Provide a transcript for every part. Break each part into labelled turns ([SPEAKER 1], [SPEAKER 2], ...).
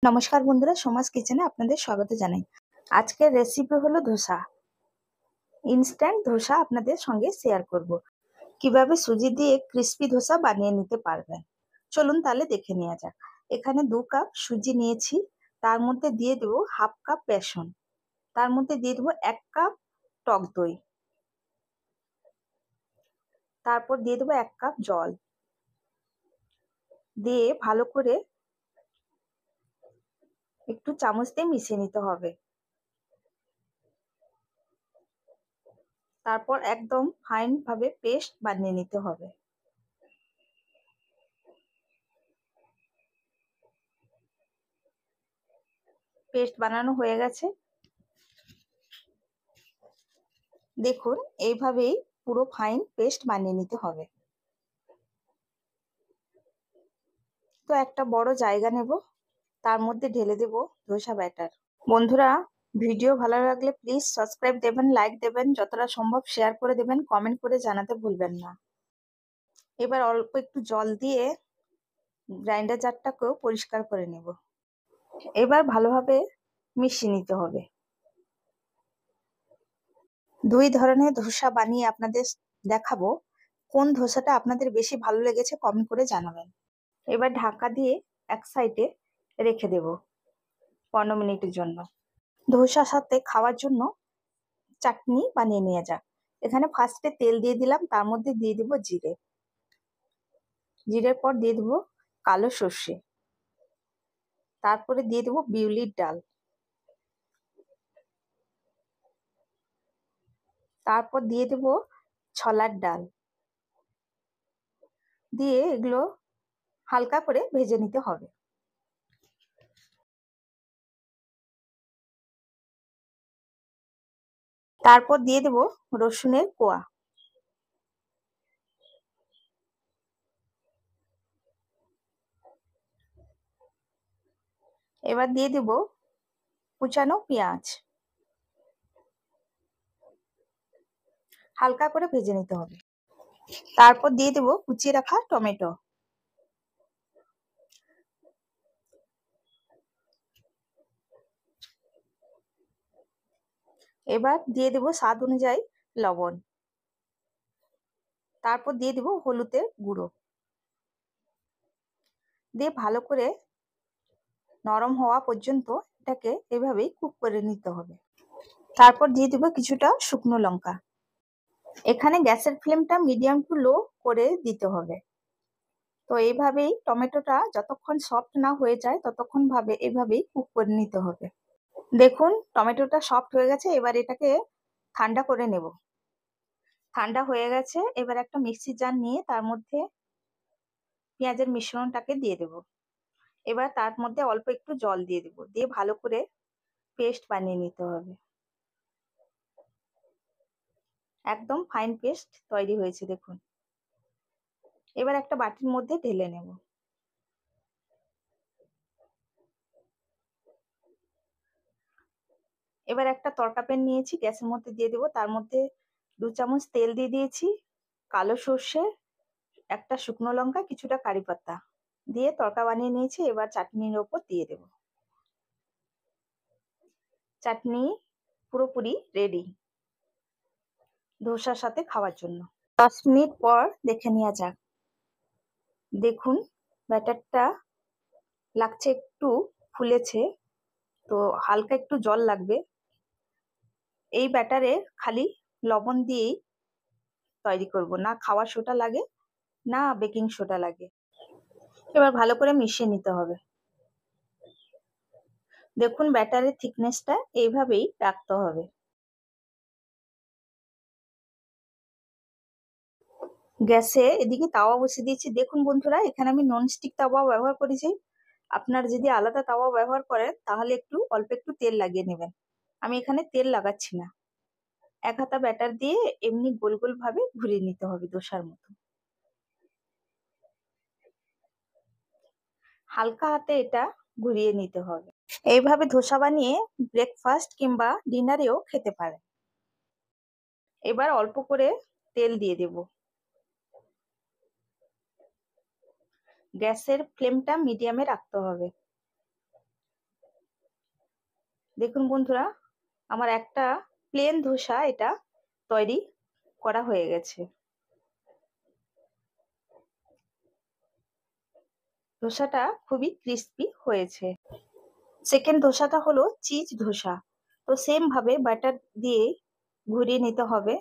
[SPEAKER 1] নমস্কার বন্ধুরা, সমাজ কিচেনে আপনাদের স্বাগত জানাই। আজকের রেসিপি হলো ধোসা। ইনস্ট্যান্ট ধোসা আপনাদের সঙ্গে শেয়ার করব। কিভাবে সুজি দিয়ে ক্রিস্পি ধোসা বানিয়ে নিতে পারবেন, চলুন তাহলে দেখে নেওয়া যাক। এখানে 2 কাপ সুজি নিয়েছি, তার মধ্যে দিয়ে দেব হাফ কাপ বেসন, তার মধ্যে দিয়ে দেব 1 কাপ টক দই, তারপর দিয়ে দেব 1 কাপ জল, দিয়ে ভালো করে একটু চামচ দিয়ে মিশিয়ে নিতে হবে। তারপর একদম ফাইন ভাবে পেস্ট বানিয়ে নিতে হবে। পেস্ট বানানো হয়ে গেছে, দেখুন এইভাবেই পুরো ফাইন পেস্ট বানিয়ে নিতে হবে। তো একটা বড় জায়গা নেব, তার মধ্যে ঢেলে দেব ধোসা ব্যাটার। বন্ধুরা, ভিডিও ভালো লাগলে প্লিজ সাবস্ক্রাইব দেবেন, লাইক দেবেন, যতটা সম্ভব শেয়ার করে দেবেন, কমেন্ট করে জানাতে ভুলবেন না। এবার অল্প একটু জল দিয়ে গ্রাইন্ডার জারটাকেও পরিষ্কার করে নেব। এবার ভালোভাবে মিশিয়ে নিতে হবে। 2 ধরনের ধোসা বানিয়ে আপনাদের দেখাবো, কোন ধোসাটা আপনাদের বেশি ভালো লেগেছে কমেন্ট করে জানাবেন। এবার ঢাকা দিয়ে এক সাইডে রেখে দেব 15 মিনিটের জন্য। ধোসার সাথে খাওয়ার জন্য চাটনি বানিয়ে নিয়ে যাক। এখানে ফার্স্টে তেল দিয়ে দিলাম, তার মধ্যে দিয়ে দেব জিরে, জিরের পর দিয়ে দেব কালো সর্ষে, তারপরে দিয়ে দেব বিউলির ডাল, তারপর দিয়ে দেব ছোলার ডাল, দিয়ে এগুলো হালকা করে ভেজে নিতে হবে। তারপর দিয়ে দেব রসুনের কোয়া, এবার দিয়ে দেব কুচানো পেঁয়াজ, হালকা করে ভেজে নিতে হবে। তারপর দিয়ে দেব কুচিয়ে রাখা টমেটো, এবার দিয়ে দেব স্বাদ অনুযায়ী লবণ, তারপর দিয়ে দেব হলুদের গুঁড়ো, দিয়ে ভালো করে নরম হওয়া পর্যন্ত এটাকে এভাবেই কুক করে নিতে হবে। তারপর দিয়ে দেব কিছুটা শুকনো লঙ্কা। এখানে গ্যাসের ফ্লেমটা মিডিয়াম টু লো করে দিতে হবে। তো এইভাবেই টমেটোটা যতক্ষণ সফট না হয়ে যায় ততক্ষণ এভাবেই কুক করে নিতে হবে। দেখুন টমেটোটা সফট হয়ে গেছে, এবার এটাকে ঠান্ডা করে নেব। ঠান্ডা হয়ে গেছে, এবার একটা মিক্সি জার নিয়ে তার মধ্যে পেঁয়াজের মিশ্রণটাকে দিয়ে দেব। এবার তার মধ্যে অল্প একটু জল দিয়ে দেব, দিয়ে ভালো করে পেস্ট বানিয়ে নিতে হবে। একদম ফাইন পেস্ট তৈরি হয়েছে দেখুন। এবার একটা বাটির মধ্যে ঢেলে নেব। এবার একটা তড়কা প্যান নিয়েছি, গ্যাসের মধ্যে দিয়ে দেবো, তার মধ্যে 2 চামচ তেল দিয়ে দিয়েছি, কালো সর্ষে, একটা শুকনো লঙ্কা, কিছুটা কারি পাতা দিয়ে তড়কা বানিয়ে নিয়েছি। এবার চাটনির ওপর দিয়ে দেব। চাটনি পুরোপুরি রেডি ধোসার সাথে খাওয়ার জন্য। 10 মিনিট পর দেখে নেওয়া যাক। দেখুন ব্যাটারটা লাগছে একটু ফুলেছে, তো হালকা একটু জল লাগবে। এই ব্যাটারে খালি লবণ দিয়েই তৈরি করব, না খাওয়ার সোডা লাগে না বেকিং সোডা লাগে। এবার ভালো করে মিশিয়ে নিতে হবে। দেখুন ব্যাটারের থিকনেসটা এইভাবেই রাখতে হবে। গ্যাসে এদিকে তাওয়া বসিয়ে দিয়েছি। দেখুন বন্ধুরা, এখানে আমি ননস্টিক তাওয়া ব্যবহার করেছি। আপনারা যদি আলাদা তাওয়া ব্যবহার করেন তাহলে অল্প একটু তেল লাগিয়ে নেবেন। আমি এখানে তেল লাগাচ্ছি না। 1 হাতা ব্যাটার দিয়ে এমনি গোল গোল ভাবে ঘুরিয়ে নিতে হবে ধোসার মতো। হালকা হাতে এটা ঘুরিয়ে নিতে হবে। এইভাবে ধোসা বানিয়ে ব্রেকফাস্ট কিংবা ডিনারেও খেতে পারেন। এবার অল্প করে তেল দিয়ে দেব। গ্যাসের ফ্লেমটা মিডিয়ামে রাখতে হবে। দেখুন বন্ধুরা, আমার একটা প্লেন ধোসা এটা তৈরি করা হয়ে গেছে। ধোসাটা খুবই ক্রিস্পি হয়েছে। সেকেন্ড ধোসাটা হলো চিজ ধোসা। তো সেম ভাবে বাটার দিয়ে ঘুরিয়ে নিতে হবে।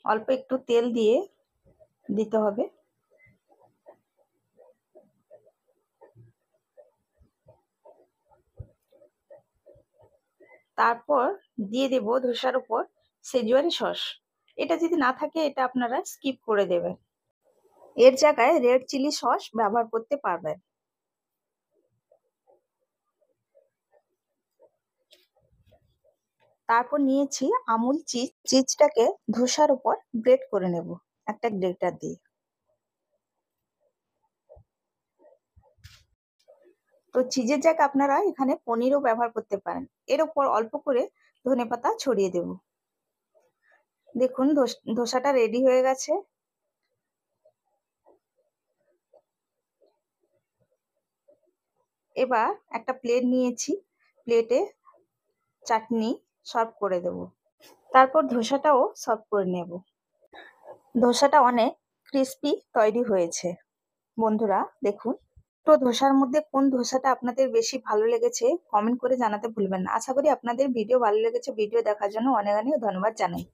[SPEAKER 1] অল্প একটু তেল দিয়ে দিতে হবে। তারপর দিয়ে দেব ধোসার উপর সেজওয়ান সস। এটা যদি না থাকে এটা আপনারা স্কিপ করে দেবেন। এর জায়গায় রেড চিলি সস ব্যবহার করতে পারবেন। তারপর নিয়েছি আমুল চিজ। চিজটাকে ধোসার উপর গ্রেট করে নেব একটা গ্রেটার দিয়ে। তো চিজের জায়গায় আপনারা এখানে পনিরও ব্যবহার করতে পারেন। এর উপর অল্প করে ধনেপাতা ছড়িয়ে দেব। দেখুন ধোসাটা রেডি হয়ে গেছে। এবার একটা প্লেট নিয়েছি, প্লেটে চাটনি সার্ভ করে দেব। তারপর ধোসাটাও সার্ভ করে নেব। ধোসাটা অনেক ক্রিস্পি তৈরি হয়েছে। বন্ধুরা দেখুন, তো ধোসার মধ্যে কোন ধোসাটা আপনাদের বেশি ভালো লেগেছে কমেন্ট করে জানাতে ভুলবেন না। আশা করি আপনাদের ভিডিও ভালো লেগেছে। ভিডিও দেখার জন্য অনেক অনেক ধন্যবাদ জানাই।